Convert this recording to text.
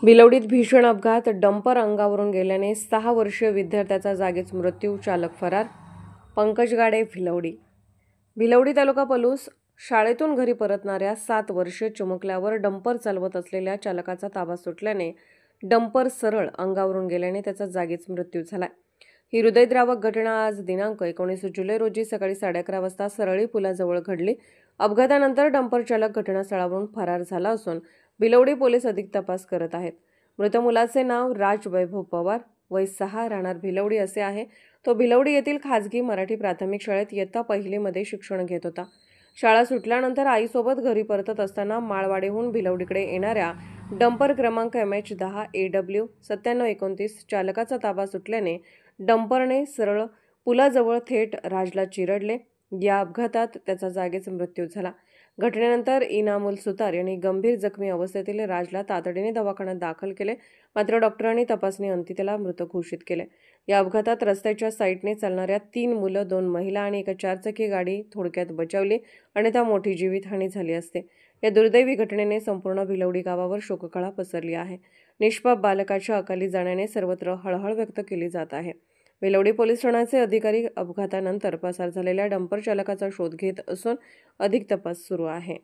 भिलवडीत भीषण अपघात, डंपर अंगावरून गेल्याने 6 वर्षीय विद्यार्थ्याचा जागीच मृत्यू, चालक फरार. पंकज गाडे, भिलवडी तालुका पलूस. शाळेतून घरी परतणाऱ्या 7 वर्षीय चिमुकल्यावर डंपर चालवत असलेल्या चालकाचा ताबा सुटल्याने डंपर सरळ अंगावरून गेल्याने त्याचा जागीच मृत्यू झाला. ही हृदयद्रावक घटना आज दिनांक 19 जुलै रोजी सकाळी 11:30 वाजता सरळी पुलाजवळ घडली. अपघातानंतर डंपर चालक घटनास्थळावरून फरार झाला असून भिलवडी पोलीस अधिक तपास करत आहेत. मृत मुलाचे नाव राज वैभव पवार, वय 6, राहणार भिलवडी असे आहे. तो भिलवडी येथील खाजगी मराठी प्राथमिक शाळेत इयत्ता 1ली मध्ये शिक्षण घेत होता. शाळा सुटल्यानंतर आईसोबत घरी परतत असताना माळवाडीहून भिलवडीकडे येणाऱ्या डंपर क्रमांक MH10 AW 9729 चालकाचा ताबा सुटल्याने डंपरने सरळ पुलाजवळ थेट राजला चिरडले. या अपघातात त्याचा जागीच मृत्यू झाला. घटनेनंतर इनामुल सुतार यांनी गंभीर जखमी अवस्थेतील राजला तातडीने दवाखान्यात दाखल केले, मात्र डॉक्टरांनी तपासणी अंती त्याला मृत घोषित केले. या अपघातात रस्त्याच्या साईडने चालणाऱ्या 3 मुलं, 2 महिला आणि एक 4-चाकी गाडी थोडक्यात बचावली, अन्यथा मोठी जीवितहानी झाली असते. या दुर्दैवी घटनेने संपूर्ण भिलवडी गावावर शोककळा पसरली आहे. निष्पाप बालकाच्या अकाली जाण्याने सर्वत्र हळहळ व्यक्त केली जात आहे. भिलवडी पोलीस ठाण्याचे अधिकारी अपघातानंतर पसार झालेल्या डंपर चालकाचा शोध घेत असून अधिक तपास सुरू आहे.